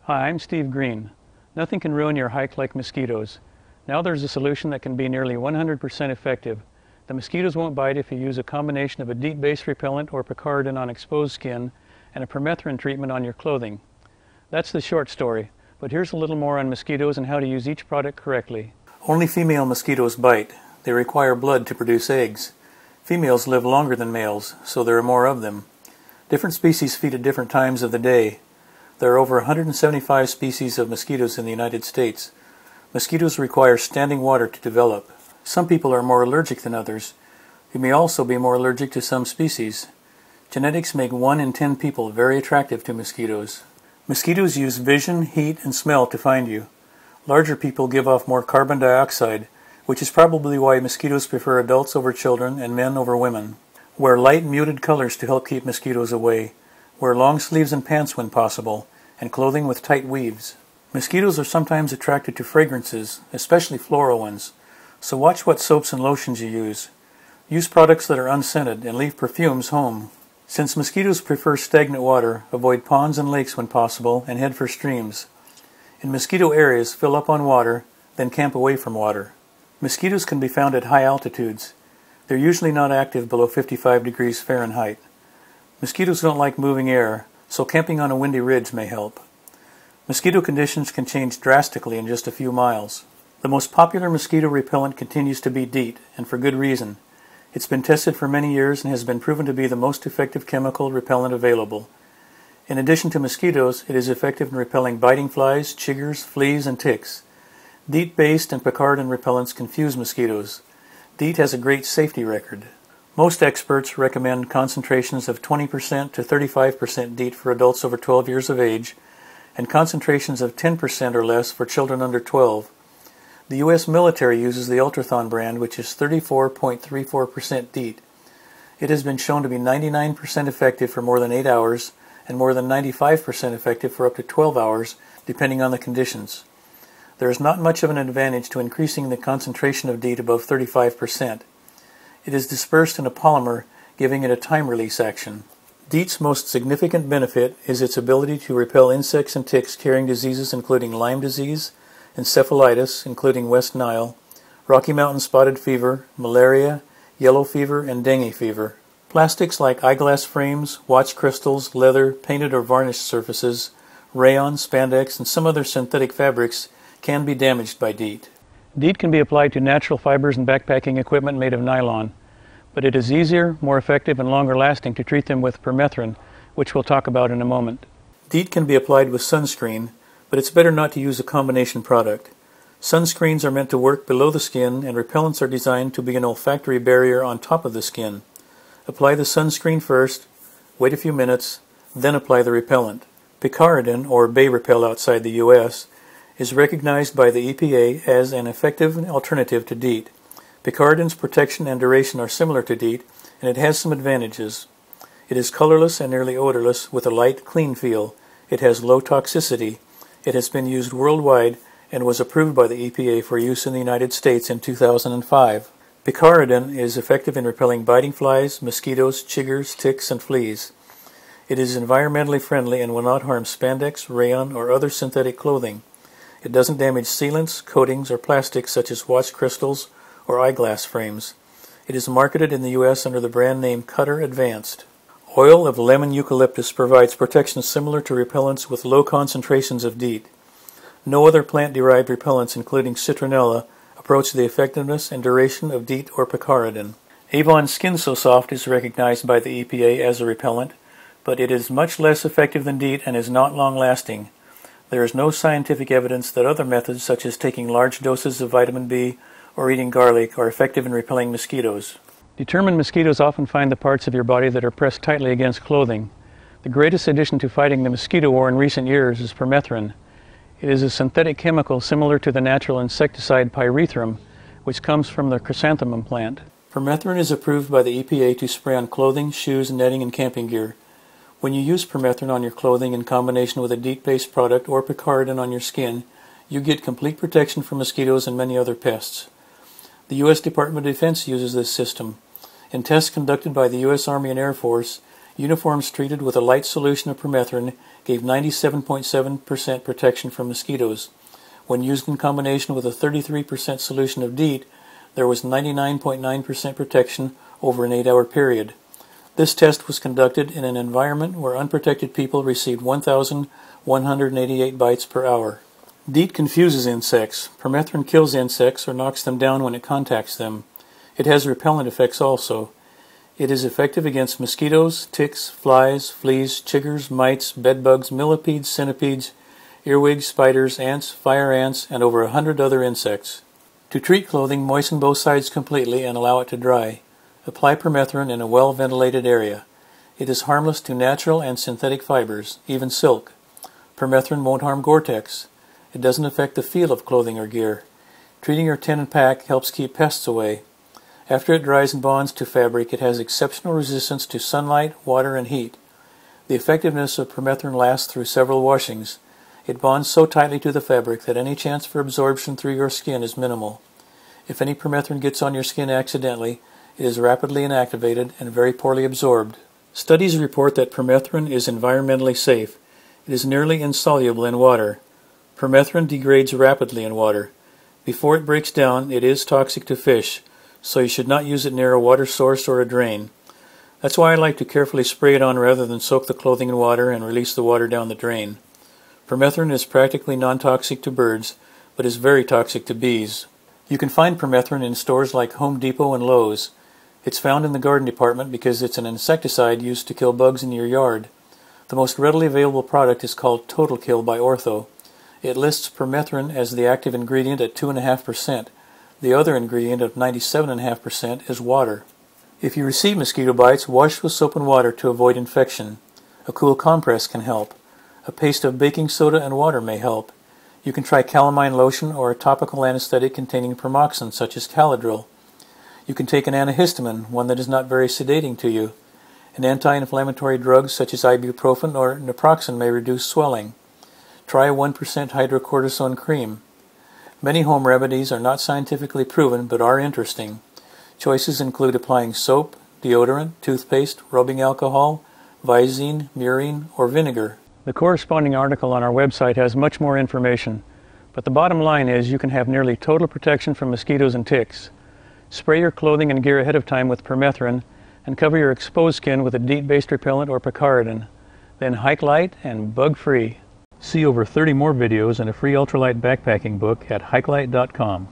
Hi, I'm Steve Green. Nothing can ruin your hike like mosquitoes. Now there's a solution that can be nearly 100% effective. The mosquitoes won't bite if you use a combination of a DEET-based repellent or picaridin on exposed skin and a permethrin treatment on your clothing. That's the short story, but here's a little more on mosquitoes and how to use each product correctly. Only female mosquitoes bite. They require blood to produce eggs. Females live longer than males, so there are more of them. Different species feed at different times of the day. There are over 175 species of mosquitoes in the United States. Mosquitoes require standing water to develop. Some people are more allergic than others. You may also be more allergic to some species. Genetics make 1 in 10 people very attractive to mosquitoes. Mosquitoes use vision, heat, and smell to find you. Larger people give off more carbon dioxide, which is probably why mosquitoes prefer adults over children and men over women. Wear light muted colors to help keep mosquitoes away. Wear long sleeves and pants when possible, and clothing with tight weaves. Mosquitoes are sometimes attracted to fragrances, especially floral ones, so watch what soaps and lotions you use. Use products that are unscented and leave perfumes home. Since mosquitoes prefer stagnant water, avoid ponds and lakes when possible and head for streams. In mosquito areas, fill up on water, then camp away from water. Mosquitoes can be found at high altitudes. They're usually not active below 55 degrees Fahrenheit. Mosquitoes don't like moving air, so camping on a windy ridge may help. Mosquito conditions can change drastically in just a few miles. The most popular mosquito repellent continues to be DEET, and for good reason. It's been tested for many years and has been proven to be the most effective chemical repellent available. In addition to mosquitoes, it is effective in repelling biting flies, chiggers, fleas, and ticks. DEET-based and picaridin repellents confuse mosquitoes. DEET has a great safety record. Most experts recommend concentrations of 20% to 35% DEET for adults over 12 years of age, and concentrations of 10% or less for children under 12. The U.S. military uses the Ultralight brand, which is 34.34% DEET. It has been shown to be 99% effective for more than 8 hours and more than 95% effective for up to 12 hours, depending on the conditions. There is not much of an advantage to increasing the concentration of DEET above 35%. It is dispersed in a polymer, giving it a time-release action. DEET's most significant benefit is its ability to repel insects and ticks carrying diseases including Lyme disease, encephalitis, including West Nile, Rocky Mountain spotted fever, malaria, yellow fever, and dengue fever. Plastics like eyeglass frames, watch crystals, leather, painted or varnished surfaces, rayon, spandex, and some other synthetic fabrics can be damaged by DEET. DEET can be applied to natural fibers and backpacking equipment made of nylon, but it is easier, more effective, and longer lasting to treat them with permethrin, which we'll talk about in a moment. DEET can be applied with sunscreen, but it's better not to use a combination product. Sunscreens are meant to work below the skin, and repellents are designed to be an olfactory barrier on top of the skin. Apply the sunscreen first, wait a few minutes, then apply the repellent. Picaridin, or Bay Repel outside the U.S., is recognized by the EPA as an effective alternative to DEET. Picaridin's protection and duration are similar to DEET, and it has some advantages. It is colorless and nearly odorless with a light, clean feel. It has low toxicity. It has been used worldwide and was approved by the EPA for use in the United States in 2005. Picaridin is effective in repelling biting flies, mosquitoes, chiggers, ticks, and fleas. It is environmentally friendly and will not harm spandex, rayon, or other synthetic clothing. It doesn't damage sealants, coatings, or plastics such as watch crystals or eyeglass frames. It is marketed in the U.S. under the brand name Cutter Advanced. Oil of lemon eucalyptus provides protection similar to repellents with low concentrations of DEET. No other plant-derived repellents, including citronella, approach the effectiveness and duration of DEET or picaridin. Avon Skin So Soft is recognized by the EPA as a repellent, but it is much less effective than DEET and is not long-lasting. There is no scientific evidence that other methods, such as taking large doses of vitamin B or eating garlic, are effective in repelling mosquitoes. Determined mosquitoes often find the parts of your body that are pressed tightly against clothing. The greatest addition to fighting the mosquito war in recent years is permethrin. It is a synthetic chemical similar to the natural insecticide pyrethrum, which comes from the chrysanthemum plant. Permethrin is approved by the EPA to spray on clothing, shoes, netting, and camping gear. When you use permethrin on your clothing in combination with a DEET-based product or picaridin on your skin, you get complete protection from mosquitoes and many other pests. The U.S. Department of Defense uses this system. In tests conducted by the U.S. Army and Air Force, uniforms treated with a light solution of permethrin gave 97.7% protection from mosquitoes. When used in combination with a 33% solution of DEET, there was 99.9% protection over an 8-hour period. This test was conducted in an environment where unprotected people received 1,188 bites per hour. DEET confuses insects. Permethrin kills insects or knocks them down when it contacts them. It has repellent effects also. It is effective against mosquitoes, ticks, flies, fleas, chiggers, mites, bedbugs, millipedes, centipedes, earwigs, spiders, ants, fire ants, and over 100 other insects. To treat clothing, moisten both sides completely and allow it to dry. Apply permethrin in a well-ventilated area. It is harmless to natural and synthetic fibers, even silk. Permethrin won't harm Gore-Tex. It doesn't affect the feel of clothing or gear. Treating your tin and pack helps keep pests away. After it dries and bonds to fabric, it has exceptional resistance to sunlight, water, and heat. The effectiveness of permethrin lasts through several washings. It bonds so tightly to the fabric that any chance for absorption through your skin is minimal. If any permethrin gets on your skin accidentally, it is rapidly inactivated and very poorly absorbed. Studies report that permethrin is environmentally safe. It is nearly insoluble in water. Permethrin degrades rapidly in water. Before it breaks down, it is toxic to fish, so you should not use it near a water source or a drain. That's why I like to carefully spray it on rather than soak the clothing in water and release the water down the drain. Permethrin is practically non-toxic to birds, but is very toxic to bees. You can find permethrin in stores like Home Depot and Lowe's. It's found in the garden department because it's an insecticide used to kill bugs in your yard. The most readily available product is called Total Kill by Ortho. It lists permethrin as the active ingredient at 2.5%. The other ingredient of 97.5% is water. If you receive mosquito bites, wash with soap and water to avoid infection. A cool compress can help. A paste of baking soda and water may help. You can try calamine lotion or a topical anesthetic containing permoxin such as Caladril. You can take an antihistamine, one that is not very sedating to you. An anti-inflammatory drug such as ibuprofen or naproxen may reduce swelling. Try a 1% hydrocortisone cream. Many home remedies are not scientifically proven but are interesting. Choices include applying soap, deodorant, toothpaste, rubbing alcohol, Visine, murine, or vinegar. The corresponding article on our website has much more information, but the bottom line is you can have nearly total protection from mosquitoes and ticks. Spray your clothing and gear ahead of time with permethrin and cover your exposed skin with a DEET-based repellent or picaridin. Then hike light and bug-free. See over 30 more videos and a free ultralight backpacking book at hikelight.com.